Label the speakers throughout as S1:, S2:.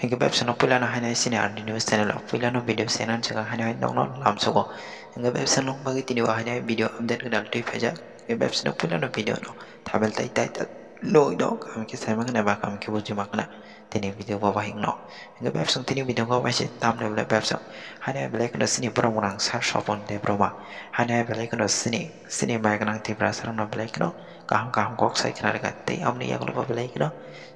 S1: Hingga web senok pula na hanya sini ardi news channel pula no video senan jaga hanya nong nong lam sogo hingga web senok bagi tini wah hanya video update kedal tu faja hingga web senok pula no video no tabel tai tai lo do kami kisah makna bah kami kibuju makna tini video bawa hing no hingga web senok tini video bawa sih tam de web senok hanya belai kena sini perang orang sar shopon de broma hanya belai kena sini baik nang tibra sarang no belai kena kaham kok saya kena dekat tei amni yang lupa belai kena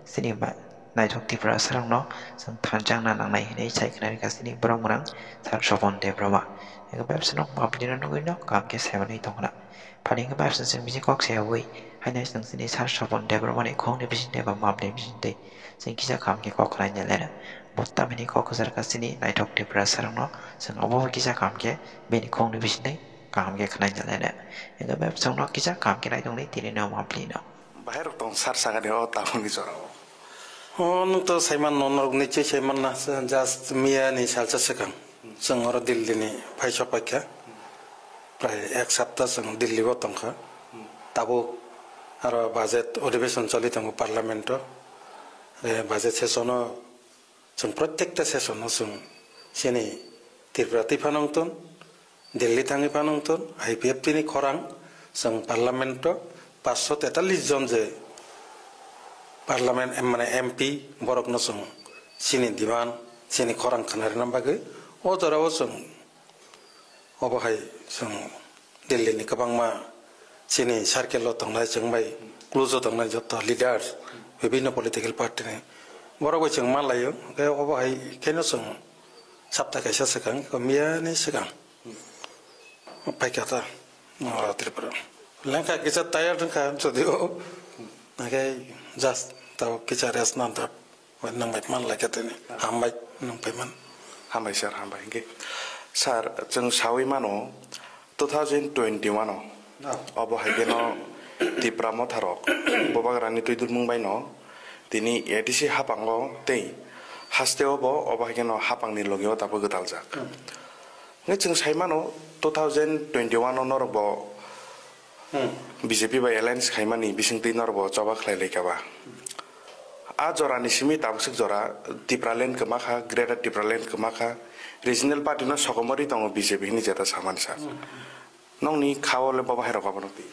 S1: sini baik naik thok tibra sarang no sang thanjang na nang nai nei sai kena dekat sini perang orang sar shopon de broma hingga web senok mapilina no gino kam ke saya menai tongna paling ke web senok bisi kok saya wei hanya sang sini sar shopon de broma ni kong de bisi de ba map de bisi de sing kisah kam ke kok lain jalan botta mini kok sar ka sini nai thok tibra sarang no sang abo kisah kam ke bini kong de bisi de kam ke kena jalan hingga web senok no kisah kam ke nai tong ni tini no mapilina
S2: bahir tong sar sangat dia tahun ni sorang
S3: nu to saiman nonor niche saiman na just mia ni salsa sekang sengor Delhi ni phaisa pakya প্রায় এক সপ্তাহ song Delhi বতংখা তাবো আর budget অধিবেশন চলি থাকো parliament budget session जों प्रत्येकटा सेसनाव जों सेनि त्रिपुरा फानांतन दिल्ली थाङै फानांतन IPFT नि खरां जों पार्लामेन्ट 543 जन जे पार्लामेन्ट माने MP बरकनो जों सेनि दिमान सेनि खरां खानारना बागै अजराव जों अबहाय जों दिल्लीनि गोबांमा सेनि सार्केलाव थांनाय जों बाय क्लुजआव थांनाय जत लिडार्स विभिन्न पलिटिकल पार्टीनि बरगै जों मा लायो अबहाय केनो जों सप्ताह कैसा सिगां मियानि सिगां फायखाता त्रिपुरा लेंखा किसा तयार दोंखा जदिও नागे जास्ट ताव किसा रेस नांदा नंबाय मान लायखातनि हामबाय नंबायमान
S2: हामबाय सार हामबाय के सार जों सावै मानो 2021 अबहाय केनो त्रिपुरा मथारक बबाग्रानि तुइदुर मुंबाय न दिनै एटिसि हापांगो तै हास्तेवबो अबहायनो हापांनि लगियाव दाबो गदाल जाक ने जों साइमानो 2021 नरबो बीजेपी बाय एलायंस खाइमानि बिसिंति नरबो जबा खलायलायखाबा आ जरानि सिमि ताबसक जरा त्रिपुरालेण्ड कमाखा ग्रेटर त्रिपुरालेण्ड कमाखा रिजनल पार्टी न सकमरि दङ बीजेपी नि जेता सामान सा नंनि खावले बबाहेर गाबनति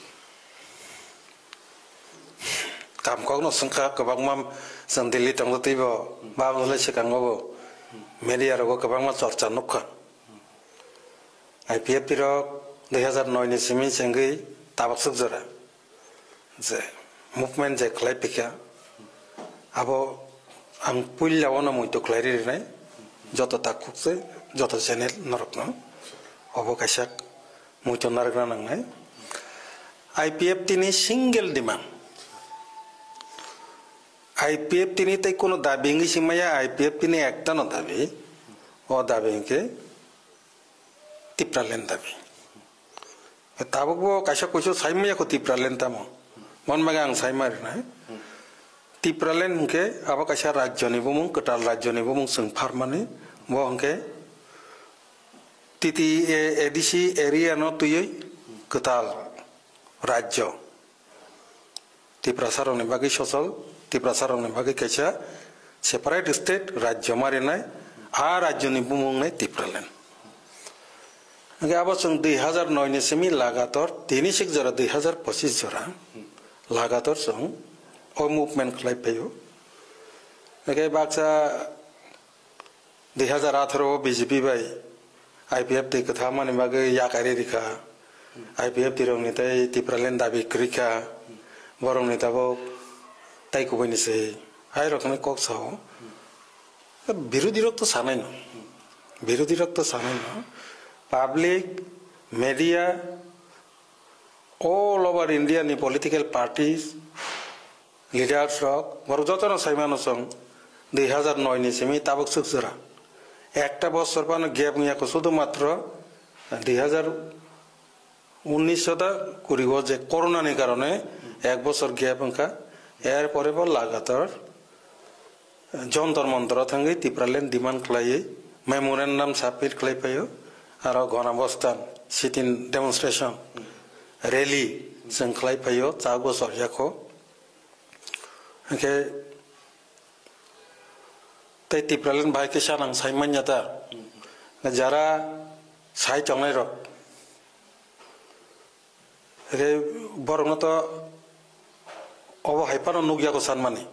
S2: काम
S3: कगनो संखा गोबांमा जों दिल्ली थांदोतैबो बाबुले सिगाङावबो मेडियारावबो गोबांमा चर्चा नखा IPFT र 2009 नि सिमि सेंगै ताबसक जरा जे मुभमेन्ट जे खलायपिका आबो आं पुइलावनो मुइतो खलायरिनाय जत ताकुकसे जत चेनेल नरकनो अबो कायसा मुइतो नारग्रा नांनाय IPFT नि single demand IPFT ni tay kono dabi ngi simaya IPFT ni ekta no dabi o dabi ke Tipraland dabi tabuk kaisa koiso saimaya ko Tipraland tamo mon magang saimar na Tipraland ke aba kaisa rajyo ni bumung ketal rajyo ni bumung seng farmane bo ke titi edisi area no tuyoi ketal rajyo Tiprasarong ni bagi social Tiprasarong ni bagi kaisa separate state rajyo mari nai a rajyo ni bumung nai Tipraland age abo sung 2009 ni semi lagatar 36 jora 2025 jora lagatar sung o movement khlai payo age baksa 2018 BJP bai IPFT katha mani bagi yakari rika IPFT rong ni tai Tipraland dabi krika borong ni tabo tai ko bani se hai rokne kok sao বিরোধী রক্ত সানাই না বিরোধী রক্ত সানাই না public media all over India ni political parties leaders rock বড় যতন সাইমানো song 2009 ni semi tabok suksura একটা বছর পানো গ্যাপ নিয়া কো শুধুমাত্র 2019 টা করিব যে করোনা নি কারণে এক বছর গ্যাপ অঙ্কা এর পরে বল লাগাতার যন্তর মন্ত্র থাঙ্গি Tipraland ডিমান্ড ক্লাই মেমোরেন্ডাম সাবমিট ক্লাই পায়ো আর গণঅবস্থান সিটিং ডেমনস্ট্রেশন র্যালি जों ক্লাই পায়ো 4 বছর যাকো কে তাই টিপ্রালেন ভাইকে সানাং সাইমান্যাতা যারা সাই চংনাই রক বরং তো অবহাইপানো নুগিয়াको सानमानि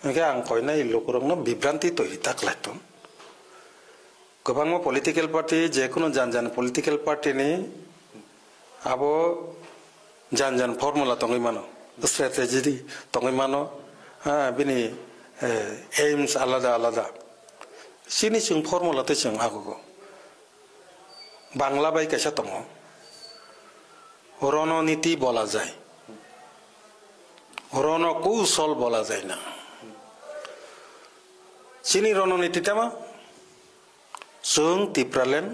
S3: ओंखाय आं कयनाय लोकरंनो बिभ्रान्ति तहि ताकलायतन गोबां पलिटिकल पार्टी जेकुनु जान पलिटिकल पार्टी नि आबो जान फर्मुला तंगै मानो स्ट्रेटेजी तंगै मानो बिनि एम्स आलादा आलादा सिनि जों फर्मुला ते जों आगो बांला बाय कैसा दङ रणनीति বলা যায় রণকৌশল বলা যায় না চিনি রণনীতিটা मा जों टिप्रालेन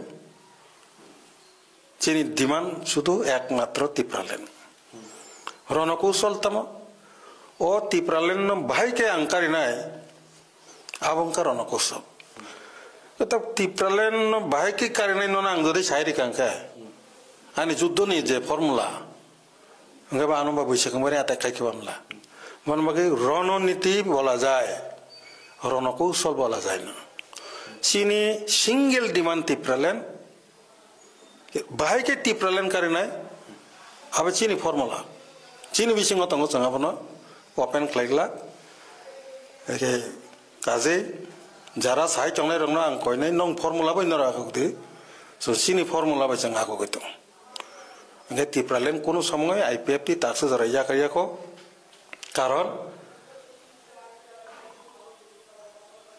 S3: चिनी डिमांड शुधु एकमात्र टिप्रालेन रणकौशल तमा ओ टिप्रालेन भाई के अंकारिनाय आबंका रणकौशल तब टिप्रालेन भाई के कारिनाय नना आं जदि साइरि कांका आनि जुद्धनि जे फर्मुला ओंगाबा आनुबा बैसाखंबारि आताय खायखिबामला मानबाके रणनीति বলা যায় रणकौशल বলা যায় না चीनी सिंगल डिमांड टिप्रालेन बाहाय के टिप्रालेन कारिनाय अब चीनी फर्मुला चीनी बिसिङाव दङ जोंहाबो ओपेन खालायग्ला एके काजे जारा साइ चंनाय रंना आं कयनाय नं फर्मुला बै नराखौदि सो चीनी फर्मुला बै जों आगो गयतो ओंखाय टिप्रालेन कोनो समय आईपीएफटी ताक्स जराया करियाखौ कारण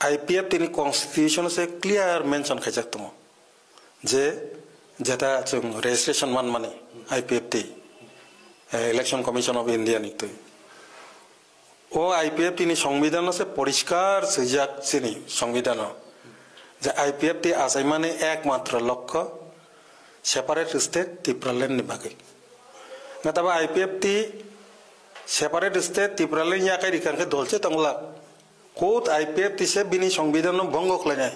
S3: आईपीएफ कॉन्स्टिट्यूशन से क्लियर मेंशन खायजाक दङ जे जेटा जों रेजिस्ट्रेशन मान माने IPFT election commission of India नि तो ओ आईपीएफटी नि संविधान से परिष्कार सजाक सिनि संविधान जे आईपीएफटी आसाय माने एकमात्र लक्ष्य सेपारेट स्टेट टिप्रालेन नि बागै नाथाय आईपीएफटी सेपारेट स्टेट टिप्रालेन याकाय रिखांखे दलसे तंगला कोट आईपीएफटी से बिनी संविधान भंग खालायनाय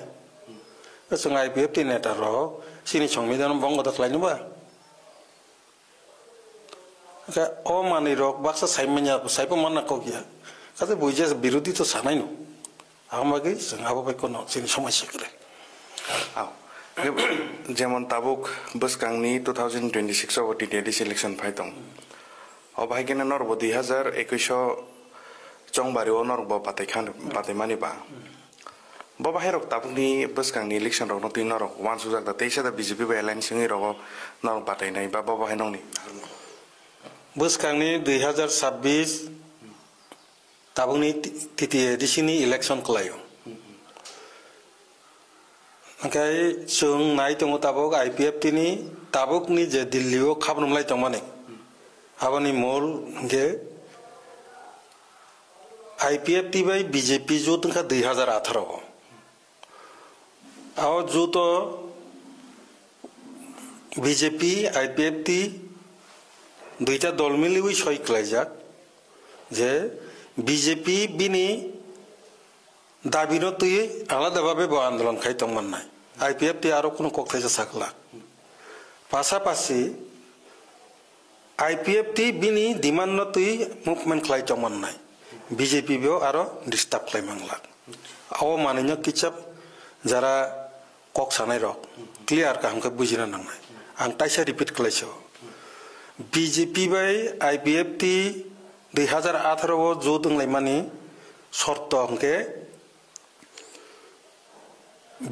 S3: जों आईपीएफटी नेता र सिनि संविधान भंग खालायनोबा ओ मानि रक बाक्सा साइमन्या साइपो मानना को गया काजे बुझे विरोधी तो सानाय न आमागे जों आबाबायको न सिनि समस्या करे
S2: जेमन ताबुक बसकांगनि 2026 आव टिटिआरडि सिलेक्शन फाइदं अबायगेन नरब 2021 चंबारि नरब बाथायमानि बा बाहेरक ताबुकनि बसकांगनि इलेक्शन रक नति नरक वान सुजाक दा तेसा बीजेपी बा एलायन्स सिङै रक नरक बाथायनाय बा बाहाय नंनि
S3: बसकांगनि 2026 ताबुकनि टिटिआरडि सिनि इलेक्शन खलायो ओंखाय जों नाय दङ ताबुक आईपीएफटी नि ताबुकनि जे दिल्लीआव खाबनमलाय दं माने हाबानि मोल के आईपीएफटी बाय बीजेपी जो तंका 2018 आओ जो तो बीजेपी आईपीएफटी दुईटा दल मिली हुई सही खालायजाक जे बीजेपी बिनि दाबिनो तुय आलादा भाबे बो आंदोलन खायतों माननाय आईपीएफटी आरो कोनो कक्रायजा साकला पासापासि आईपीएफटी बिनि डिमांड तुय मुभमेंट खालायतों माननाय बीजेपी बेव आरो डिस्टार्ब खालायमांला आओ मानिनो किचाब जरा कक सानाय रक क्लियर कामखौ बुजिना नांनाय आं ताइसा रिपिट खालायसो बीजेपी बाय आईपीएफटी 2018 जो दंलाय मानि शर्त अंके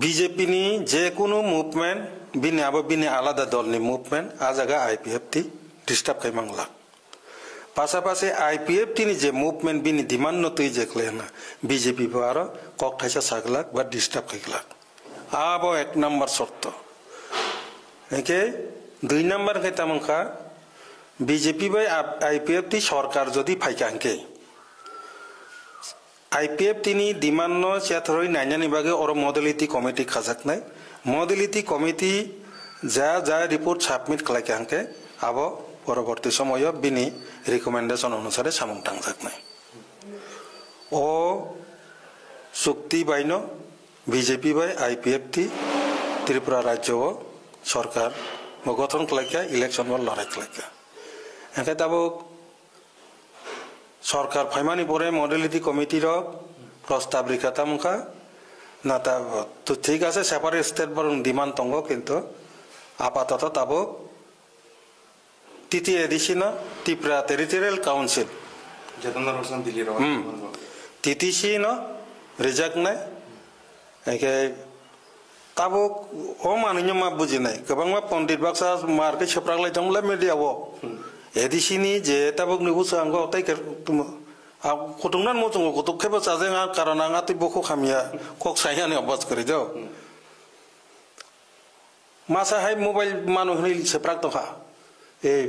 S3: बीजेपी नि जेकुनु मुभमेंट बिनि आबो बिनि आलादा दलनि मुभमेंट आजागा आईपीएफटी डिस्टार्ब खालायमांला पासापासि आईपीएफटी नि जे मुभमेंट बिनि डिमांड नतुय जेखलायना बीजेपी बो आरो कक थाइसा सागलाक बा डिस्टार्ब खायगलाक आबो एक नंबर शर्त एके दुई नंबर के तामंखा बीजेपी बाय आईपीएफटी सरकार जदि फायकांके आईपीएफटी नि डिमांड न सेथरय नायनानि बागे और मॉडलिटी कमिटी खाजाकनाय मॉडलिटी कमिटी जा रिपोर्ट सबमिट खालायकांके आबो परवर्ती समय बिनि रिकमेंडेशन अनुसार सामं थांजाकनाय ओ चुक्ति बायनो बीजेपी बाय आईपीएफटी त्रिपुरा राज्य सरकार गठन खालायका इलेक्शन लड़ाई खालायका एखे ताबो सरकार फाइमानि परे मॉडलिटी कमिटी প্রস্তাব রেখা তামুখা না তা তো ঠিক আছে সেপারেট স্টেট বরং ডিমান্ড তঙ্গ কিন্তু আপাতত তাবো তৃতীয় edition Tripura territorial council TTC reject নাই একে তাবো ও মানুষ মা বুঝি নাই গোবাং মা পণ্ডিত বাক্সা মার্কে সেপ্রাগলাই দংলা মিডিয়াবো এদিসিনি যে তাবো নিবুসা আঙ্গ তাই কুটুংনান মজুঙ্গ কুতুক খেবো চাজে কারণ আঙা তুই বকো খামিয়া কক সাইয়ানি অভ্যাস করে যাও মাসা হাই মোবাইল মানুষ সেপ্রাগ দখা এই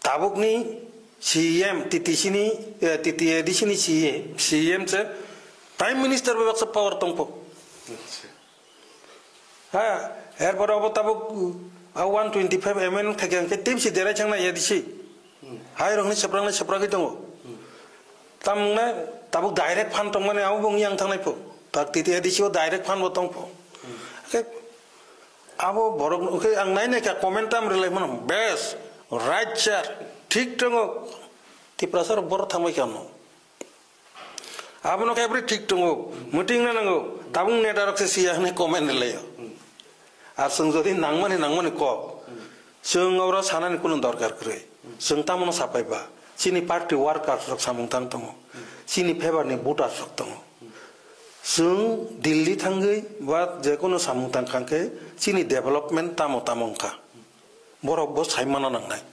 S3: তাবুকনি CM TTC-ni TTC di CM se Prime Minister bebak sa power tongpo. Ha, erbara abo tabuk 125 MN kagyan ke tim si dera chang na yadisi. Hai rong ni seprang itong. Tam na tabuk direct fan tong mane abo bong yang thang nai po. Tak TTC di siyo direct fan bo tong po. Okay. Abo borok okay ang nai ne ka comment am relay manam best right chair. ঠিক টঙ্গো ত্রিপুরাসার বড় থামাই কেন আপনাকে এবারে ঠিক টঙ্গো meeting না নাঙ্গো তাবুং নেটারক সে সিয়া হনে comment লেয় আর সং যদি নাংমানি ক সং ওরা সানানি কোনো দরকার করে সং তামনো সাপাইবা সিনি পার্টি ওয়ার্কার রক সামুং তাং তং সিনি ফেভারনি ভোটার রক তং সং দিল্লি থাঙ্গই বা যে কোনো সামুং তাং খাঙ্কে সিনি ডেভেলপমেন্ট তামংখা বড় বস সাইমানা নাংনাই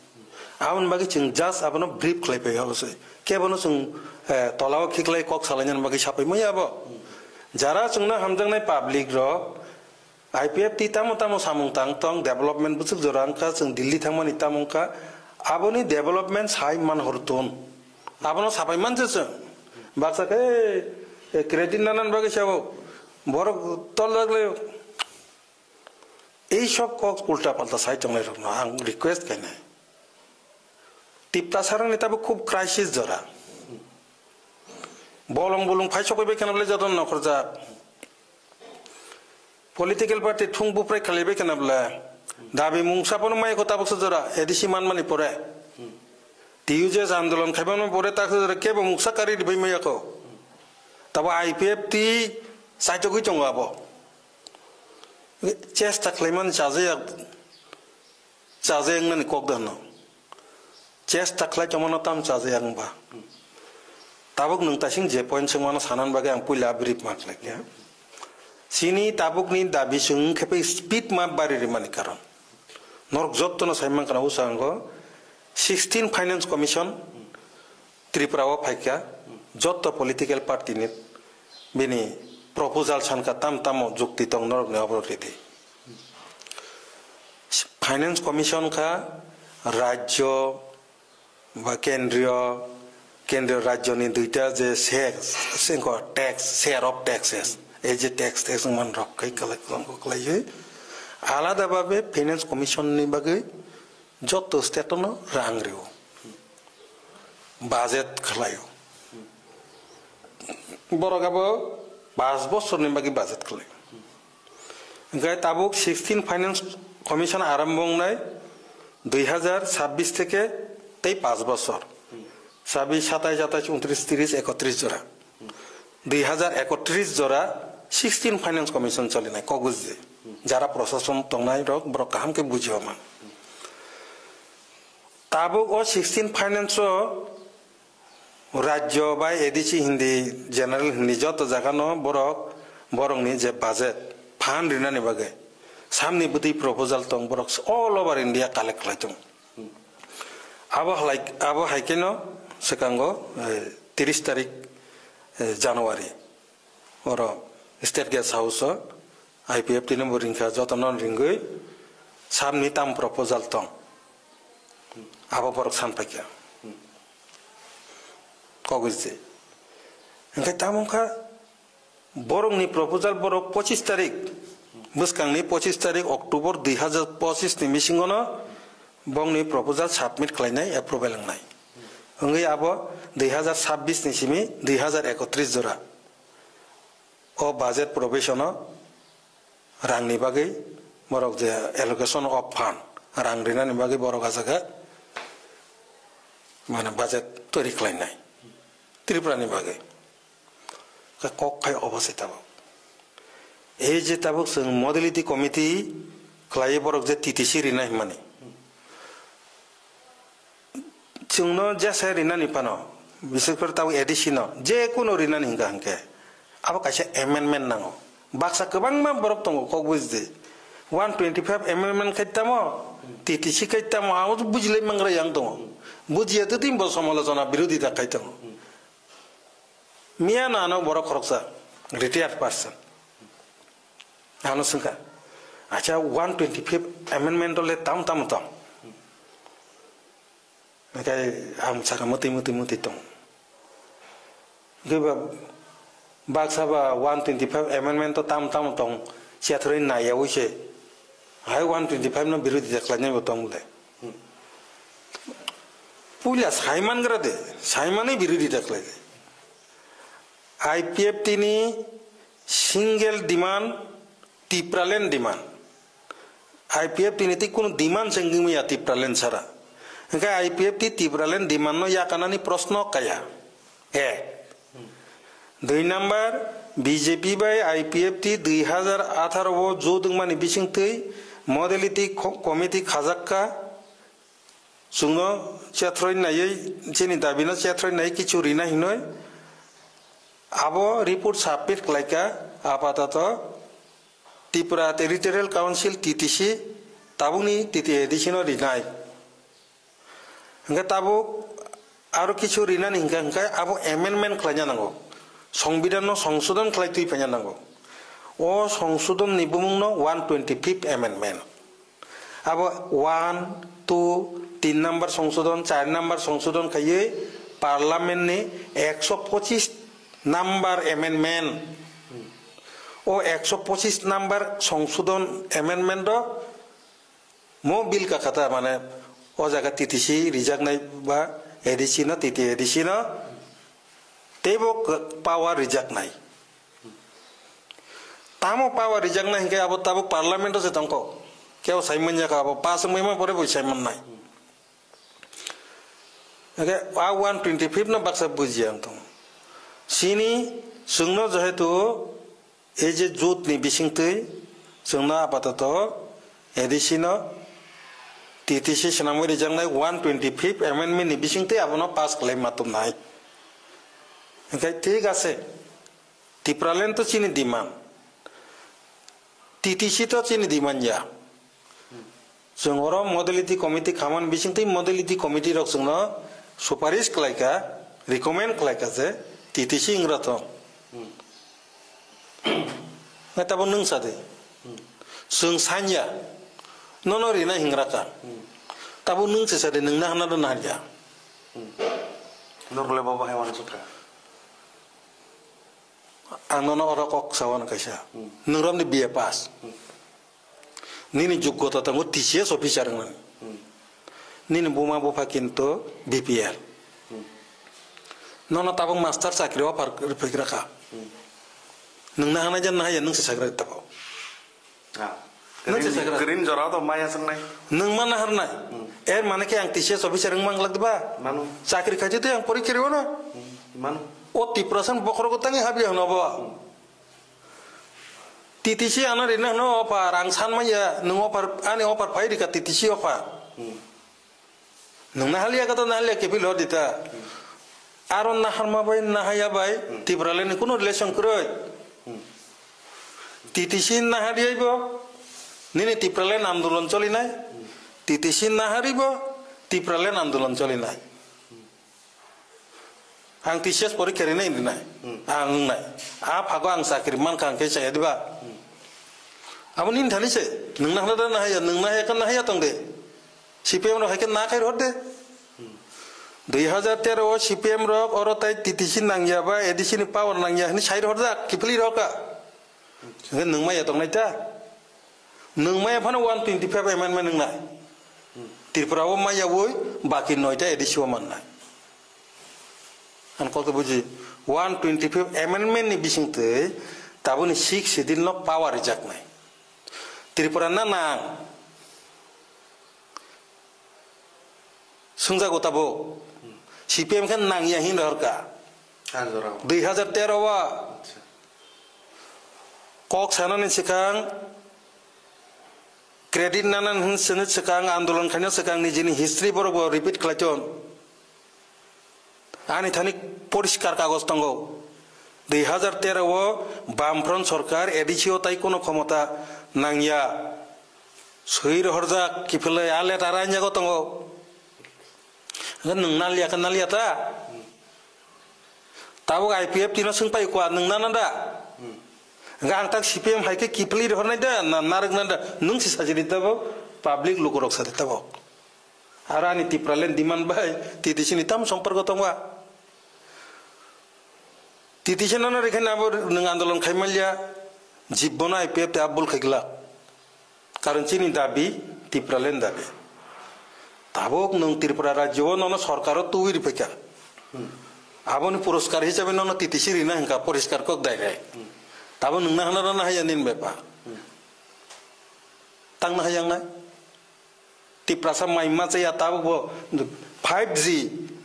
S3: Awan bagi cing jas apa no brief klay pe harus ke bono sung tolaw kiklay kok salanyan bagi siapa mo ya bo jara sung na hamjang nai public ro IPF ti tamo samung tang tong development busuk jorang ka sung Delhi thangman itamong ka aboni development sai man horton abono sapai man je baksa ke credit nanan bagi siapa bor tol lagle ei sob kok ulta palta sai chong lai rokno ang request kai nai টিপটা সারা নেতাবে খুব crisis জরা বলং ফাইস কইবে কেনাবলে যতন নকর যা political party ঠুং বুপ্রাই খালিবে কেনাবলে দাবি মুংসাপন মাই কথা box জরা এদিসি মানমানি পরে টিউজেস আন্দোলন খাইবান পরে তাকে জরা কেব মুংসাকারি দিবই মাইয়াকো তবে আইপিএফ টি সাইটো কই চঙ্গাবো চেষ্টা খাইমান চাজে একনানি কক দানো চেষ্টা খাই চমন তাম চাজে আংবা তাবুক নং তাসিং যে পয়েন্ট সং মানো সানান বাগে আং পুইলা ব্রিফ মাক লাগে সিনি তাবুক নি দাবি সং খেপে স্পিড মাপ বাড়ি মানে কারণ নরক যত্ন সাইমান কানা উসাঙ্গ 16 ফাইন্যান্স কমিশন ত্রিপুরা ও ফাইকা যত পলিটিক্যাল পার্টি নি বিনি প্রপোজাল সানকা তাম যুক্তি তং নরক নে অবরতি দে ফাইন্যান্স কমিশন কা রাজ্য বা কেন্দ্রীয় রাজ্য নি দুইটা যে শেয়ার অফ ট্যাক্সেস এই যে ট্যাক্স মান রক্ষাই কালাই আলাদাভাবে ফাইন্যান্স কমিশন নি বাগে যত স্টেটনো রাং রেও বাজেট খালায়ও বড়গাবো 5 বছর নি বাগে বাজেট খালায় গায় তাবুক 16 ফাইন্যান্স কমিশন আরম্ভ নাই 2026 থেকে 5 বছর 26 27 28 29 30 31 জোড়া 2031 জোড়া 16 ফাইন্যান্স কমিশন চলে নাই কগজ যারা প্রশাসন তংনাই রক বড় কামকে বুঝিও মান তাবুক ও 16 ফাইন্যান্স রাজ্য বা এডিসি হিন্দি জেনারেল হিন্দি যত জায়গানো বরংনি যে বাজেট ফান্ড রিনানি বাগে সামনে বুদ্ধি প্রপোজাল তং বরক অল ওভার ইন্ডিয়া কালেক্ট খাইতং আবো হাইকেনো সেকাঙ্গো 30 তারিখ জানুয়ারি ওর স্টেট গেস্ট হাউস IPF 3 নম্বর রিংখা যতন রিংগই সামনে তাম প্রপোজাল তং আবো বরক সানপাইকা কগজে ওকে তামখা বরংনি প্রপোজাল বরক 25 তারিখ বুসকাংনি 25 তারিখ অক্টোবর 2025 नि मिसिंगनो बंगनि प्रपोजाल सबमिट खालायनाय एप्रुवेल लांनाय ओंगै आबो 2026 नि सिमी 2031 जोरा ओ बाजेट प्रोविजनो रांनि बागै बरक जे एलोकेशन अफ फान्ड रां रिनानि बागै बरक आजागा माने बाजेट तैयारि खालायनाय त्रिपुरानि बागै kok khai obase tabuk ei je tabuk sung modality committee khlai borok je TTC rina himani chungno jasa rina ni pano বিশেষ করে তাও এডিশন যে কোনো রিনা হিংকা হাঙ্কে আবার কাছে এমেন্ডমেন্ট নাঙো বাক্সা গোবাং মা বরক দङ কক বুঝদে 125 এমেন্ডমেন্ট খাইতামো টিটিসি খাইতামো আও বুঝলে মাংরা ইয়াং দङ বুঝিয়ে তো তিন বছর সমালোচনা বিরোধিতা খাইতামো মিয়া নানো বড় খরচা রিটায়ার্ড পারসন আনো সংকা আচ্ছা 125 এমেন্ডমেন্ট হলে তাম Nakai am saka muti tong. Giba baksa ba 125 amendment to tam tong. Siatrin na ya wishe. Hai 125 no birudi deklanya botong le. Pula Simon grade. Simon ni birudi deklanya. IPFT ni single demand tipralen demand. IPFT ni ti kono demand senging ya tipralen sara. Enggak IPFT tibralen di mana ya karena ni prosno kaya, Dua number BJP by IPFT 2018 wo jodung mani bising tei modality committee khazakka sungo chatroin nai chini dabina chatroin nai kichu rina hinoi abo report submit klaika apatato Tripura Territorial Council TTC tabuni TT edition rinai Enggak tabu aru kichu rina hingga abo amendment khlanya nango সংবিধান সংশোধন khlai tui panya nango o সংশোধন ni bumung no 125th amendment abo 1 2 3 number সংশোধন 4 number সংশোধন khaye parliament ni 125 number amendment o 125 number সংশোধন amendment do mo bill ka kata mane o jaga TTC rijak nai ba edisi na TT edisi na tebo power rijak nai tamo power rijak nai ke abo tabo parliament se tangko keo Simon ya ka abo pas mema pore boi Simon nai okay a 125 na baksa bujiang tong sini sungno jehetu eje jut ni bising tei sungna apatato edisi na TTC senamoi rijak nai 125th amendment ni bising te abono pass claim matum nai okay ঠিক আছে tipralen to chini diman TTC to chini diman ya sungoro modality committee khaman bising te modality committee rok sungno suparish klaika recommend klaika je TTC ingrato na tabo nung sade sung sanya nono rina hingraka tabu nung se sade nung na hana do naja
S2: Norle baba hewan sutra
S3: anono ora kok sawan kaisa nungrom ni biya pas nini jugota tangu TCS officer ngan nini buma bo pakinto BPL nono tabung master sakri wa par pergraka nung na hana jan na ya nung se sakra tapo
S2: Green jora to maya senai
S3: nung mana harna mana ke yang TCS officer mang lagba
S2: manu
S3: sakri kaje to yang porikiri wono
S2: manu
S3: o 30% bokro ko tangi habi no ba TTC ana rina no pa rangsan ma ya nung opar ani opar pai di ka TTC opa nung nahalia ka to nahalia ke bil hodita aron nahar ma bai nahaya bai tibrale ni kuno relation kroi TTC nahalia ibo nini tipralen আন্দোলন চলি নাই TTC নাহারিব tipralen আন্দোলন চলি নাই ang TCS পরীক্ষা রে নাই নাই ang নাই a phago ang sakri man kang ke saya diba amon in thali se nung na hla na haya nung na haya kan na haya tong de CPM ro haken na khai rod de 2013 o CPM ro oro tai TTC nangya ba edisi ni power nangya ni sai rod da kipli ro ka nung ma ya tong nai ta nung maya phana 125 amendment nung nai Tripura wo maya woi baki noita edisi wo man nai an ko buji 125 amendment ni bising te tabuni 6 din lo power rijak nai Tripura na nang sungja go tabo CPM kan nang ya hin ror ka 2013 kok sanani sekang kredit nanan hinsene sekang andolan khanya sekang nijini history borobo repeat khlachon ani thani poriskar kagos tongo 2013 বামফ্রন্ট সরকার এডিসিও তাই কোনো ক্ষমতা নাংয়া সহির হরজা কিফলে আলে তারাই জাগো তঙ্গ নালিয়া নালিয়া তা তাবো IPF তিন song পাই কোয়া নংনা নাদা গাং তাক সিপিএম হাইকে কিফলি হরনাই দা নারক নাদা নং সি সাজিদি তাবো পাবলিক লোকরক সাথে তাবো আর আনি তিপ্রালেন দিমান ভাই তিতিসিনি তাম সম্পর্ক তঙ্গা তিতিসেনানা এখানে আবার নং আন্দোলন খাইমালিয়া জীবনা আইপিএফ তে আব্বুল খাইগলা কারণ চিনি দাবি তিপ্রালেন দাবি তাবক নং ত্রিপুরা রাজ্য নন সরকারও তুইর ফেকা আবনি পুরস্কার হিসাবে নন তিতিসিরি না হিংকা পরিষ্কার কক দায় গায় তাবো নংনা হানা না হাইয়া নিন বেপা তাংনা হাইয়াং না তিপ্রাসা মাইমা চাইয়া তাবো 5G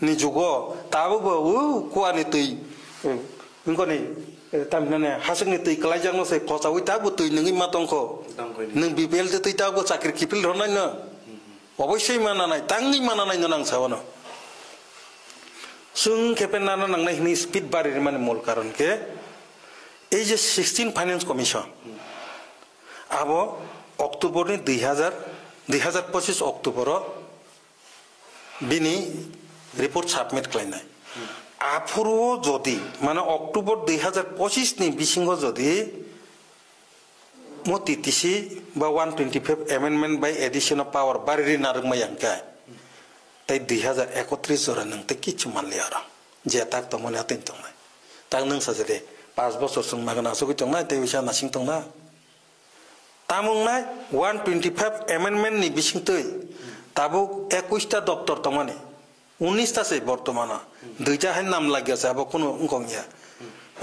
S3: ni jugo tabu উ কুয়ানি তুই ইনকনি তামনানে হাসংনি তুই কলাইজাং নসে খসাউই তাবো তুই নংই মাতংখ নং বিপিএল তে তুই তাবো চাকরি কিপিল রনাই না অবশ্যই মানা নাই তাংনি মানা নাই নাং সাওনো সুং খেপেন নানা নাংনাই নি স্পিড বাড়ির মানে মূল কারণ কে এই যে 16 ফাইন্যান্স কমিশন আবো অক্টোবর নি 2025 অক্টোবর বিনি রিপোর্ট সাবমিট খাইনাই আফুরো যদি মানে অক্টোবর 2025 নি বিসিংহ যদি মতিতিসি বা 125 amendment by addition of power বাড়ি নারকমায়াঙ্কায় তাই 2031 জোরা নংতে কিছু মানলি আর যে তাক তো মনে আতেন তো নাই তাক নং সাজে 5 বছর সং মাগনা সগি তো নাই তাই বিশা নাসিং তো না তামং নাই 125 অ্যামেন্ডমেন্ট নি বিসিং তৈ তাবো 21টা দপ্তর তো মানে 19টা সে বর্তমানে দুইটা হাই নাম লাগিয়াছে আবো কোনো গংয়া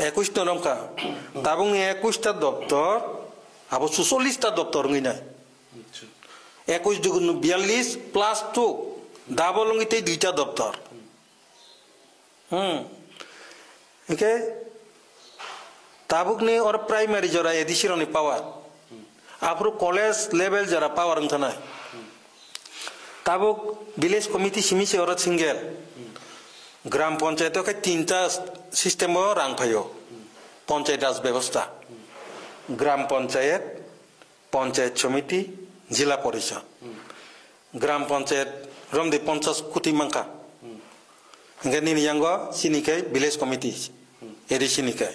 S3: 21টা নমকা তাবং 21টা দপ্তর আবো 44টা দপ্তর ngই নাই 21 দুগুণ 42 প্লাস 2 দাবলঙ্গিতে দুইটা দপ্তর ওকে তাবুক নি और प्राइमरी जरा एडिशन नि पावर आफरो कॉलेज लेवल जरा पावर अंगना ताबुक विलेज कमिटी सिमिसे और सिंगल ग्राम पंचायत के तीनटा सिस्टेम रांग फायो पंचायत राज व्यवस्था ग्राम पंचायत पंचायत समिति जिला परिषद ग्राम पंचायत रमदे 50 कोटी मंका ngani yango sinikai village committee eri sinikai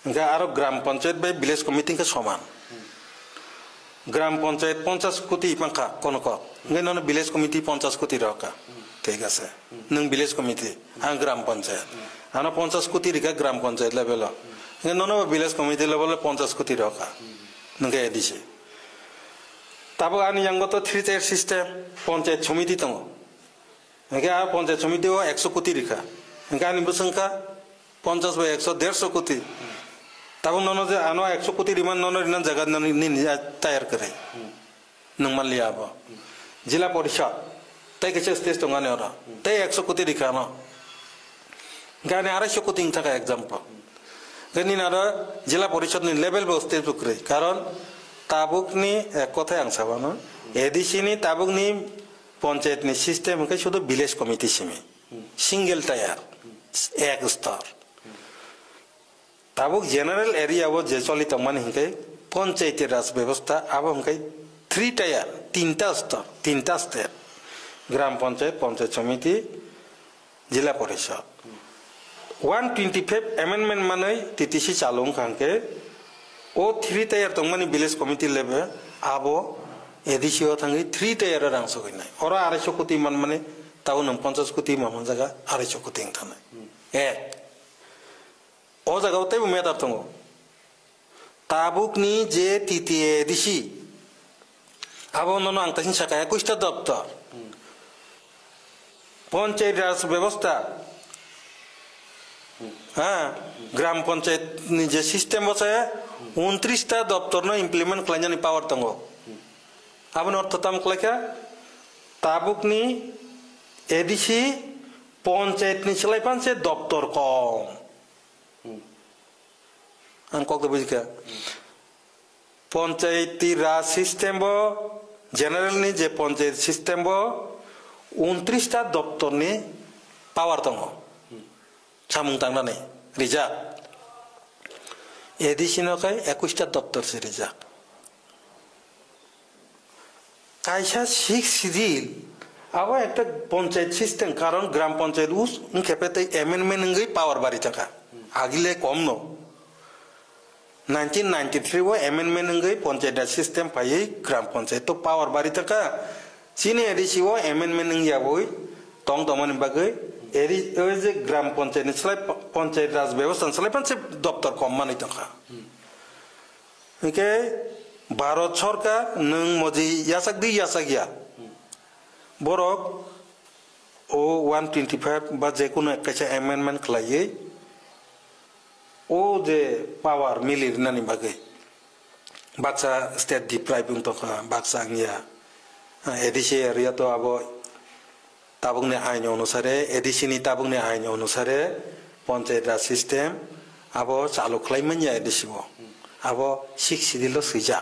S3: nga aro gram panchayat bai village committee ka saman gram panchayat 50 koti mangka konoko ngeno village committee 50 koti roka ঠিক আছে nang village committee ang gram panchayat ana 50 koti rika gram panchayat level ngeno village committee level 50 koti roka nang edisi tabo ani yango to 3 tier system panchayat সমিতি tong nga panchayat समिति 100 कोटी रिखा nga नि बसंका 50 by 100 150 कोटी तब ननो जे आनो 100 कोटी Riemann ननो रिन जगह नि तैयार करे नंगमान लिया अब जिला परिषद तै केसे स्टेज तो गाने और तै 100 कोटी रिखा न गाने 250 कोटी थाका एग्जांपल गनि नारा जिला परिषद नि लेवल बे स्टेज करे कारण ताबुक नि एक কথাই आं साबानो एडिसिनि ताबुक नि पंचायत नि सिस्टेम के शुद्ध village committee Simi single tyre एक स्तर ताबुक जनरल एरिया वो जे चलित मन हिंके पंचायत राज व्यवस्था अब हमके 3 टायर तीनटा स्तर ग्राम पंचायत पंचायत समिति जिला परिषद 125 अमेंडमेंट माने टीटीसी चालुं खांके ओ 3 टायर तो माने विलेज कमिटी लेबे आबो एडिसिओ थांगी 3 टायर रां सगैनाय और 250 कोटी मान माने टाउन 50 कोटी मान जागा 250 कोटी थानाय ए ओ जागावते मेदार दङ ताबुकनि जे टीटी एडिसि आबो ननो आंतासिन साका 21टा दप्तर पंचायत राज व्यवस्था हां ग्राम पंचायत नि जे सिस्टम बसे 29टा दप्तर न इम्प्लिमेंट खालामनानै पावर दङ आबन अर्थ ताम क्लाका ताबुकनि एडिसि पंचायत नि सलाइफान से दफ्तर कम आं कक बुझिका पंचायती राज सिस्टेम बो जनरल नि जे पंचायत सिस्टेम बो 29 टा दफ्तर नि पावर दङ सामुं थांनानै रिजार्भ एडिशनल काय 21 टा दफ्तर से रिजार्भ कायसा 6 सिडिल अब एक पंचायत सिस्टेम कारण ग्राम पंचायत उस खेपेते एमेंडमेंट नंगै पावर बारी थाका आगिले कम नो 1993 वो एमेंडमेंट नंगै पंचायत सिस्टेम पायै ग्राम पंचायत तो पावर बारी थाका सिने एडिसी वो एमेंडमेंट नंगै आबोय तंग तमनि बागै एरि जे ग्राम पंचायत नि सलाय पंचायत राज व्यवस्था सलाय पंचे दफ्तर कम मानै थाका ओके भारत सरकार नों मजि यासागिया borok o 125 ba je kono kaisa amendment khlaiye o je power milir nani bagai baksa state depriving to baksa ngya edisi area to abo tabungne ain onusare edisi ni tabungne ain onusare panchayat raj system abo chalu khlaimanya edisi bo abo 6 sidilo sija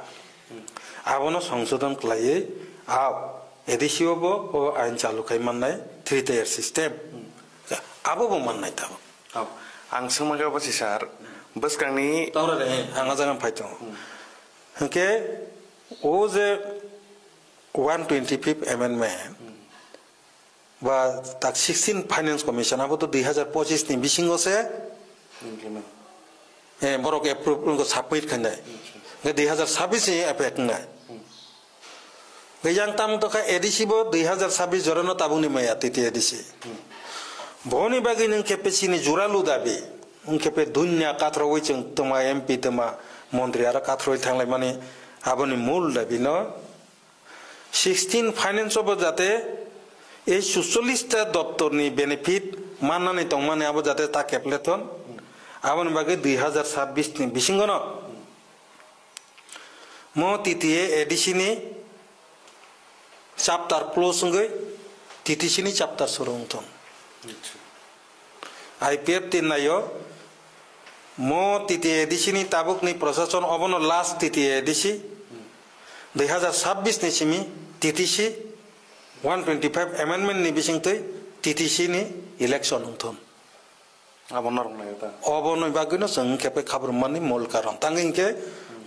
S3: abo no সংশোধন khlaiye ab एडिसियो बो ओ आइन चालू खाइ माननाय 3 tier system आबो बो माननाय था
S2: अब आं सोंमागा बसि सार बसकांनि
S3: तावरे आंगा जागां फाइतो ओके ओ जे 125th amendment बा ताक 16 फाइनेंस कमिशन आबो तो 2025 नि बिसिंगो से बरक एप्रुव को सबमिट खानाय 2026 नि एफेक्ट नाय गैयां ताम तो का एडिसी बो 2026 जरनो ताबुनि माया तिति एडिसी भोनि बागै नों केपेसिनि जुरालु दाबि उन केपे दुनिया काथ्रoi जों तमा एमपि तमा मन्त्रि आरो काथ्रoi थांलाय माने आबोनि मूल दाबि न 16 फाइनेंस अब जाते ए 46 टा दप्तरनि बेनिफिट माननानै दं माने आबो जाते ता केप्लेथन आबोनि बागै 2026 नि बिसिंगनो मो तिति एडिसी नि chapter close ngai TTC ni chapter surung thon IPF tin nayo mo TT edisi ni tabuk ni प्रशासन अबनो last TT edisi 2026 ni simi TTC 125 amendment ni bising tei TTC ni election thon
S2: abonor ngai ta
S3: अबनो bagino sung kepe khabar mani mol karon tangin ke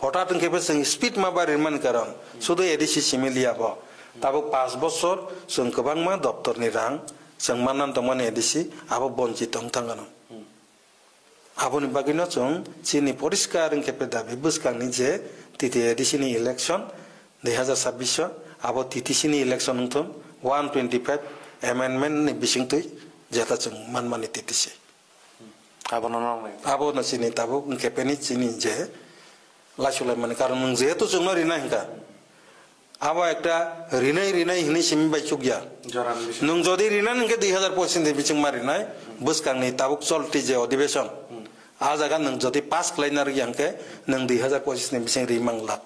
S3: hotat kepe sung speed ma barir man karon sudo edisi similia bo Tabo 5 बছर जों गोबां मा दफ्तरनि रां जों माननान दंमोन ADC आबो बन्जित थांगानो आबोनि बागैनो जों चिनि परिष्कार केपे दाबि बुसकांनि जे टिटि एडिसि नि इलेक्शन 2026 आबो टिटिसि नि इलेक्शन थन 125 एमेंडमेंट नि बिसिंतै जेता जों मानमानि टिटिसि आबो न चिनि ताबो केपेनि चिनि जे लासुलाय माने कारण नों जेहेतु जों रिना हिंगा आबा एकटा रिनाय हिनि सिमि बायचुगिया नों जदि रिना नोंके 2025 नि बिचिं मारिनाय बुसकांनि ताबुक चलति जे अधिवेशन आ जागा नों जदि पास क्लाइनार यांके नों 2025 नि बिचिं रिमांगला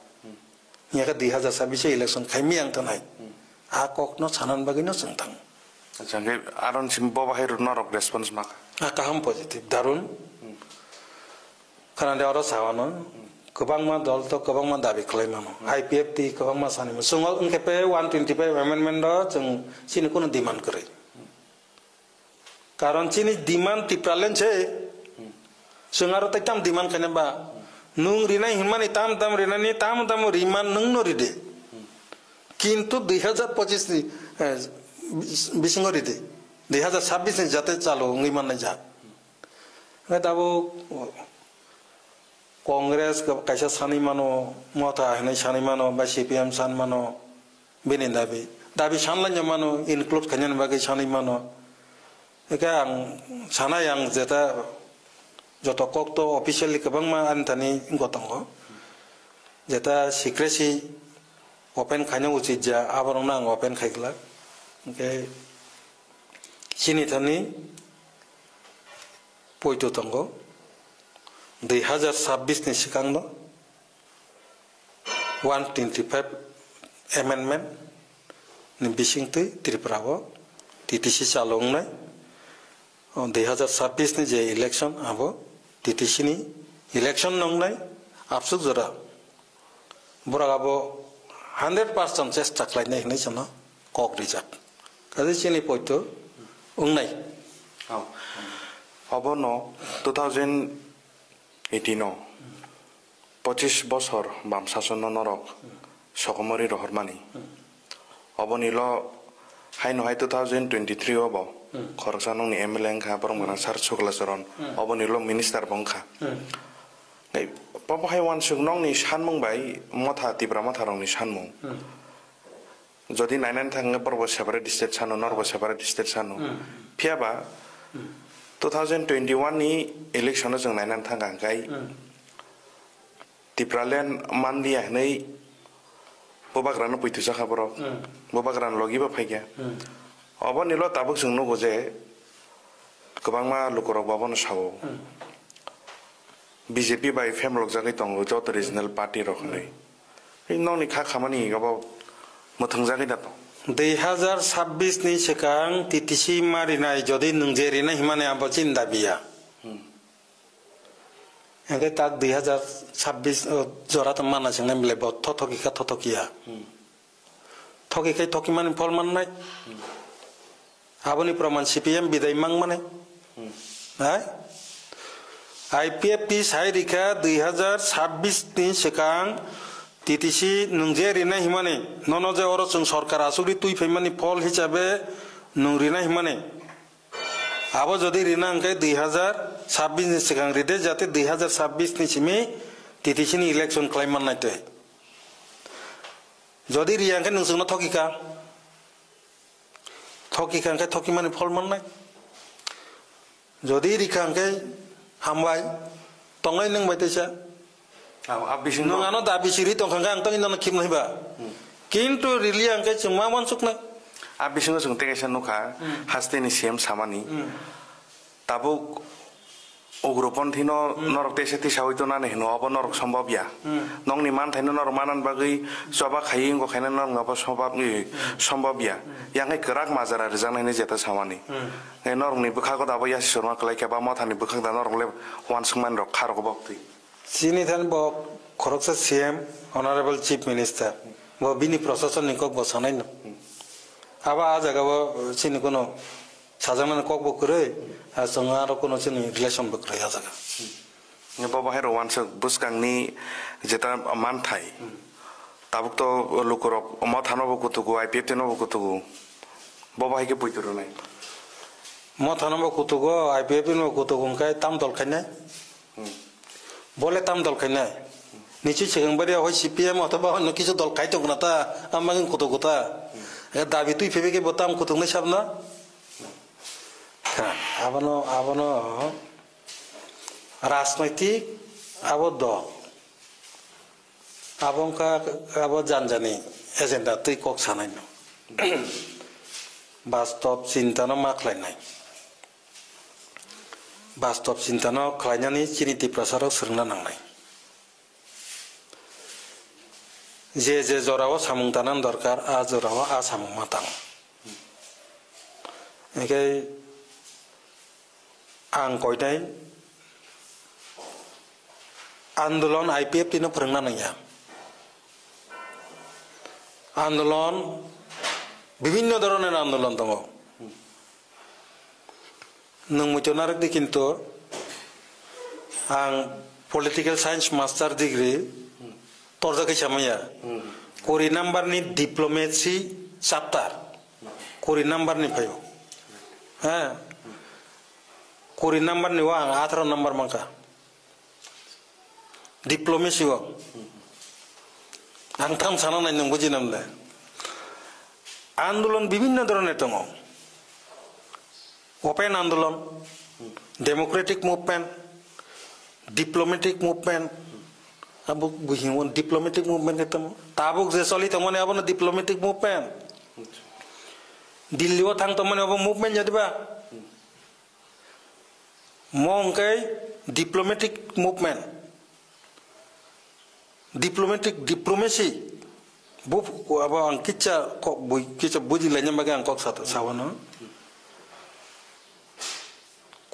S3: याका 2026 इलेक्शन खाइमि आं तनाय आ ककनो सानान बागैनो जोंथां
S2: jange aron sim bo bahai run rok response mak
S3: kaham positive darun karena dia orang sawana kebangma dol to kebangma dabi klaimano IPF ti kebangma sani sungol ngkepe 125 amendment do jeng sini kono demand kare karon sini demand ti pralen che sungaro tam demand kene ba nung rina himani tam rinani tam riman nung no ride kintu 2025 ni बिसिंग रिदे 2026 नि जाते चालू ngiman na ja tabo Congress kaisa sani mano mota hanai sani mano ba CPM san mano bini dabi sanlanya mano include kanyan bagai sani mano eka ang sana yang jeta joto kok to officially kabang ma antani gotongo jeta secrecy open khanya uchi ja abarong nang open khaigla Okay, sini tani poito tanggo 2026 ni sikang no 125 amendment ni bising tu Tripura wo TTC chalong nai 2026 ni je election abo TTC ni election nongnai absuk jora borak abo 100% chesta khlainai hnai chana kok rijak kaje chini poito ungnai
S2: অবনো 2018 25 বছর বাম শাসন নরক সকমরি রহরমানি অবনিল high নহাই 2023 of খরকসানং নি MLA খা বরমনা সার Shuklacharan অবনিল minister বংখা এই pop high one সুগনং নি সানমং by মথা তিব্রা মথারং নি সানমং যদি নাইনান থাঙ্গে পরব সেপারেট স্টেট সানো নরব সেপারেট স্টেট সানো ফিয়াবা 2021 ni election jeng nainan thangang kai tipralen mandia nei bobagran puitu sa khaboro bobagran logi ba phaigya obon nilo tabuk jeng nogo je gobangma lukorok babon sawo BJP bai femlok jagai tongo jot regional party rok nei ei noni kha khamani gabo mothang jagai da to
S3: 2026 ni sekang TTC marinai jodi nungjeri na himane abo cinta biya engke tak 2026 jora temana sing nemle bot thotokia thoki kai thoki mane phol man nai aboni praman CPM bidai mang mane hai IPF ti sai rika 2026 ni sekang TTC nungjeri na himane nono je oro chung sarkar asuri tui phaimani phol hisabe nungri na himane abo jodi rina angkai 2026 ni sekang ride jate 2026 ni simi TTC ni election claim man nai te jodi riang ke nungsung na thokika angkai thoki mane phol man nai jodi rika angkai hambai tongai nang baitesa nung ano dabi siri tong kanggang tong ino nakim nahiba kintu rili angke cuma mansuk na
S2: abisingo jeng tegesan nuka haste ni CM samani tabuk ogropon thino norok tese ti sawito na ne no abo norok সম্ভব ya nong ni man thaino norok manan bagai soba khai ngo khaina norok ngaba সম্ভব ya yang hai kerak mazara rijang ne jeta samani ne norok ni bukha ko dabo ya sorma klai ka ba ma thani bukhang da norok le wan sungman rok kharok bokti
S3: sini than bo khoroksa CM honorable chief minister bo bini proseson nikok bo sanai no aba a jaga bo sini kono sajaman kok bo kre a songa ro kono sini relation bo kre a jaga
S2: ne bo bahero wan se buskang ni jeta man thai tabuk to lukorok ma thano bo kutugu IPF no bo kutugu bo bahai ke puituro nai
S3: mo thano bo kutugu IPF no kutugu kai tam dol khaina bole tam dol khaina nichi chegeng bari hoi CPM othoba no kichu dol khai tok na ta amagin kutuguta dabi tui phebe ke botam kutung ne sabna abono রাজনৈতিক আবদ্ধ আবংকা আবো জানজানি agenda তুই cock সানাই ন বাস্তব চিন্তানো মাখলাইনাই বাস্তব চিন্তানো খাইনানি চিনিতি প্রসারক সোংনা নাंनाय যে যে জরাও সামুং তানান দরকার আ জরাও আ সামুং মাতাং একাই आं कयनाय आंदोलन IPF नो फोरोंना नया आंदोलन विभिन्न धरনের आंदोलन दङ नों मिथिनारक दि किन्तु आं पलिटिकल साइंस मास्टर डिग्री तर्जाखै सामया कोरि नाम्बारनि डिप्लोमेसी चैप्टार कोरि नाम्बारनि फायो हा कोरि नाम्बार नि आं 18 नम्बर मांका डिप्लोमेसी आं थाम साना नाय नों बुजिनामले आंदोलन विभिन्न धरনের दङ ओपन आंदोलन डेमोक्रेटिक मुभमेंट डिप्लोमेटिक मुभमेंट अब बुझिवन डिप्लोमेटिक मुभमेंट के तम ताबुक जे चली तमने अब डिप्लोमेटिक मुभमेंट दिल्लीओ थांग तमने अब मुभमेंट जदिबा मौंकै डिप्लोमेटिक मुभमेंट डिप्लोमेटिक डिप्लोमेसी बु अब आं किचा बुजिलायना बागे आं कक सावनो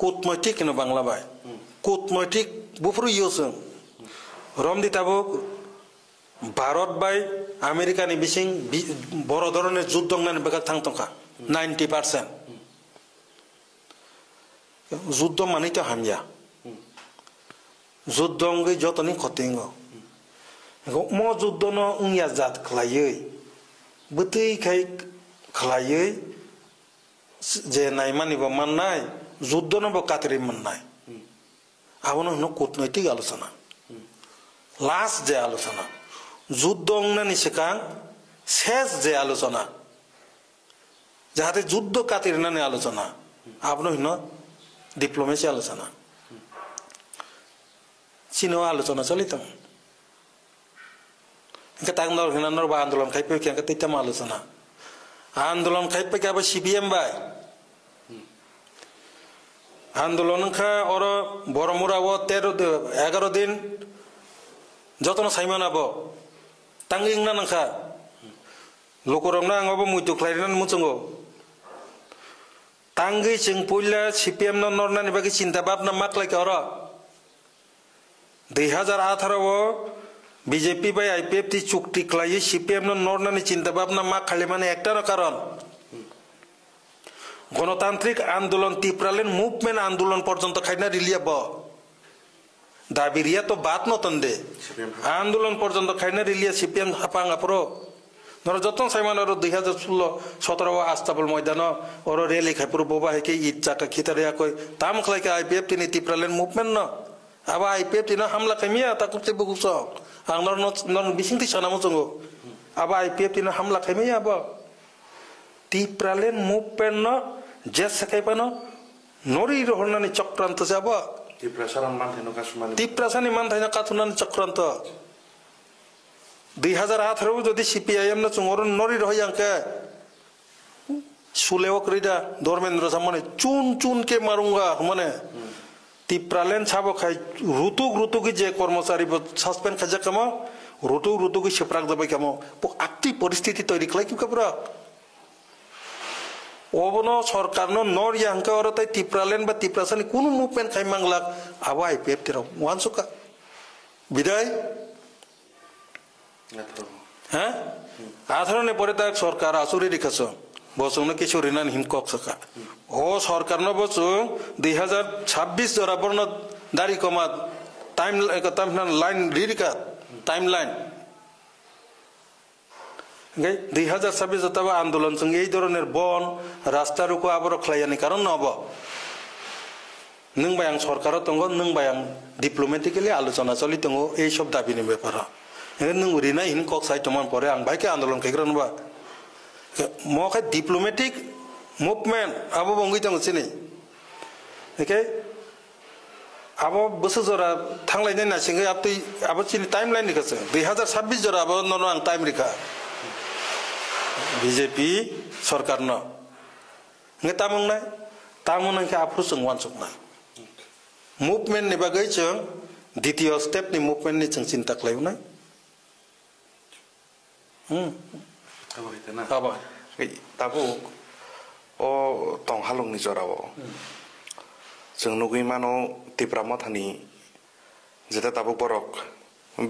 S3: kutmoitik ino bangla bai kutmoitik bufru yosung rom ditabo Bharat bai America ni bising boro dhoroner juddong nani bekak thang tongka 90% juddong mani to hamya juddong ge jotoni khotingo mo juddono ungya jat khlaiei butui khai khlaiei je naimani bo mannai juddono bo katri mannai abono no kutnoitik alochona last je alochona যুদ্ধং না নিশিকাং শেষ যে আলোচনা যাহাতে যুদ্ধ কাতির না আলোচনা আপন হইন ডিপ্লোমেসি আলোচনা চীন আলোচনা চলিত তাংদর হিনানর বা আন্দোলন খাইপে কেঙ্কা তৈতাম আলোচনা আন্দোলন খাইপে কে আবার সিপিএম বাই আন্দোলন খা ওর বড়মুরাবো 11 দিন যতন সাইমান আবো Tanging na nangka, lokorong na ngabo muitu klarinan mutungo. Tangi sing pula CPM non norna ni bagi cinta bab na maklai ke ora. 2018 wo BJP by IPF ti chukti klai CPM non norna ni cinta bab na mak khale mane ekta na karon. গণতান্ত্রিক আন্দোলন তীব্রালেন movement আন্দোলন পর্যন্ত খাইনা রিলিয়াব দাবিরিয়া তো বাত নতন দে আন্দোলন পর্যন্ত খাইনা রিলিয়া সিপিএম হাপাং আপরো নর যতন সাইমান আর 2016 17 আস্তাবল ময়দান ওর রেলি খাইপুর বোবা হেকে ইট চাকা খিতারিয়া কই তাম খলাইকে আইপিএফ তিনি তীব্রালেন মুভমেন্ট ন আবা আইপিএফ তিনি হামলা কামিয়া তা কুতে বুগুস আং নর বিসিংতি সানামো জঙ্গো আবা আইপিএফ তিনি হামলা কামিয়া আবা তীব্রালেন মুভমেন্ট ন জেস সাকাইপানো নরি রহনানি চক্রান্ত যাব তীব্রাসানি মানথাইনো কাথুনানি চক্রান্ত 2018 যদি সিপিআইএম না চুঙর নরি রহয়াঙ্কে সুলেও ক্রিডা ধর্মেন্দ্র সামনে চুন চুন কে মারুঙ্গা মানে তীব্রালেন ছাবো খাই ঋতুকি যে কর্মচারী সাসপেন্ড খাজা কামো ঋতুকি সেপ্রাক যাবে কামো আকটি পরিস্থিতি তৈরি খাই কি কাপুরা ওবনো সরকার নর ইয়াঙ্কা ওর তাই তীব্রালেন বা তীব্রাসানি কোন মুভমেন্ট খাই মাংলাক আবা আইপিএফ তের ওয়ানসুকা বিদায় হ্যাঁ আধরনে পরে তাক সরকার আসুরি রেখাছ বসুন কিছু রিনান হিমকক সকা ও সরকার ন বসু 2026 জরাবর ন দাড়ি কমা টাইম লাইন রিরিকা টাইম লাইন 2026 অথবা আন্দোলন সঙ্গে এই ধরনের বন রাস্তা রুকো আবার খাইয়ানি কারণ নব নং বায়াং সরকার দঙ্গ নং বায়াং ডিপ্লোমেটিক্যালি আলোচনা চলি দঙ্গ এই সব দাবিনি ব্যাপার নং রিনা হিন কক সাই তমান পরে আং বাইকে আন্দোলন খাইগ্রা নবা মখা ডিপ্লোমেটিক মুভমেন্ট আবো বঙ্গি দঙ্গ চিনি একে আবো বছর জরা থাংলাইনাই না সিংগে আপনি আবো চিনি টাইম লাইন লিখাছে 2026 জরা আবো নন আং টাইম রেখা বিজেপি সরকার ন nge tamung nai ke apru sung wan suk na movement ni bagai chung দ্বিতীয় step ni movement ni chung cinta klai na
S2: aba tabu o tong halung ni jorawo chung nugui mano tipramo thani jeta tabu borok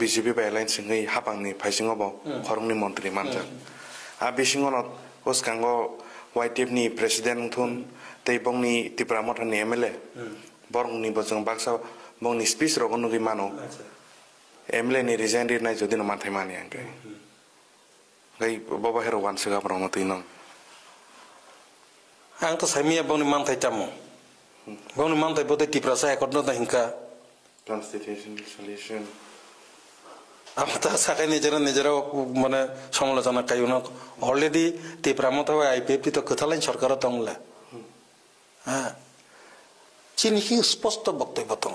S2: BJP byline singai hapang ni phaising obo khorong ni mantri manjak a bisingonot oskango YTF ni president thun teibong ni tipramo thani MLA borong ni bojong baksa bong ni speech ro gonugi mano MLA ni resign ri nai jodi no mathai mani angke gai baba hero wan sega promo tinong
S3: ang to samia bong ni manthai tamo bong ni manthai bote tiprasa ekotno ta hinka
S2: constitution solution
S3: আমতা সাকাই নিজেরা মানে সমালোচনা কাইউন already তিপ্রামত হয় IPF তো কথালাইন সরকার তংলা হ্যাঁ চিনি কি স্পষ্ট বক্তব্য তো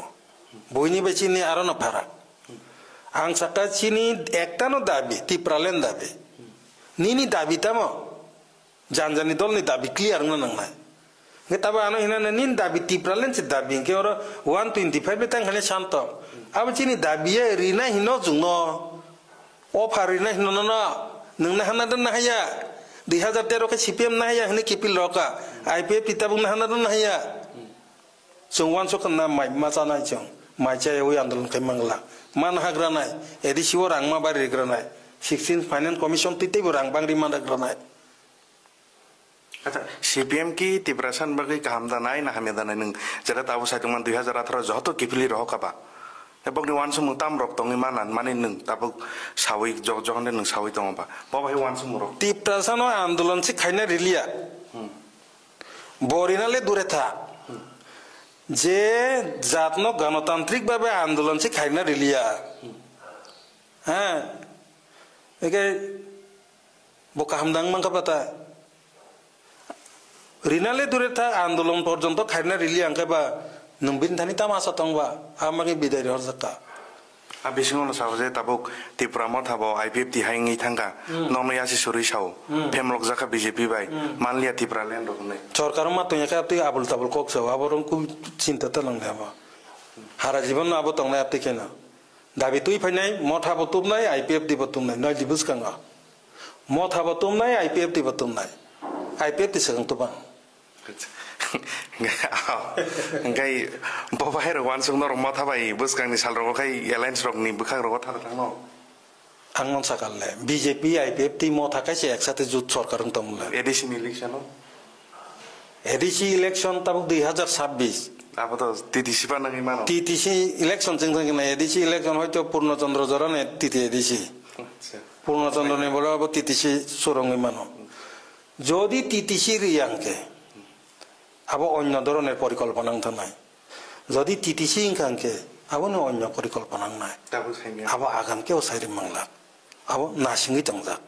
S3: বইনি বে চিনি আরো না ফারা আং সাকা চিনি একটানো দাবি তিপ্রালেন দাবি নিনি দাবি তাম জানজানি দল নি দাবি ক্লিয়ার না নাংনা Ngetawa anu hina nin dabi tipralen si dabi ke ora 125 betang hane santo aba chini dabi ya rina hino jungno o pharina hino na nungna hana dan na haya 2013 ke CPM na haya hne kipil roka IPF kitabung na hana dan na haya जों वान सकना माइ मा जानाय जों माइ जायाव आन्दोलन खालामनांला मान हाग्रानाय adhesive रां मा बारिग्रानाय 16 फाइनेंस कमिशन तितेबो रां बांग्रि मान हाग्रानाय
S2: अच्छा सीपीएम की तिब्रासान बगै काम दानाय ना हामे दानाय नों जेरा ताबो साइतमान 2018 जहतो किफिलि रह काबा एबक नि वान सम ताम रक तंगि मानान माने नों ताबो सावै जहने नों सावै दङबा बाबाय वान सम रक
S3: तिब्रासान आन्दोलन से खाइना रिलिया बरिनाले दूरे था जे जातनो गणतांत्रिक भावे आंदोलन से खाइना रिलिया हाँ एके बोका हमदांग मंगा पता रिनाले दूरे था आंदोलन पर्यंत खाइना रिलिया अंके बा नंबिन थानी तामासा तंगबा आमागे बिदाय रहर जका
S2: बिसिङावनो सावजे ताबुक त्रिपुरामा थाबो आईपीएफ तिहाइङै थांगा नमयासि सरि साव फेमलक जाका बीजेपी बाय मानलिया त्रिपुरा ल्यान्ड रखनै
S3: सरकार मा तया का ति आबुल ताबुल कक साव आबरन कु चिन्ता त लंगा बा हारा जीवन आबो तंगनाय आपति केना दाबि तुइ फैनाय मथा बतुमनाय आईपीएफ दि बतुमनाय नय दिबुस कांगा मथा बतुमनाय आईपीएफ दि बतुमनाय आईपीएफ दि सगं तुबा
S2: Ngay bawa hero wan sung nor mata bai bus kang ni salro kai airlines rok ni bukhang ro thar thang no
S3: angnon sakalle BJP IPF ti mota kai se eksathe jut sarkar ng tamla
S2: edition election no
S3: edition election tabuk 2026
S2: apato TTC pa nang imano
S3: TTC election jeng jeng na edition election hoyto Purno Chandra Jara ne TTC Purno Chandra ne bola abo TTC sorong imano jodi TTC riyangke abo onyo ধরনের পরিকল্পনা নাই যদি TTC ইনকানকে abo no onyo পরিকল্পনা নাই abo আগামকে ও সাইরি Mangla abo নাসিংই তংজাক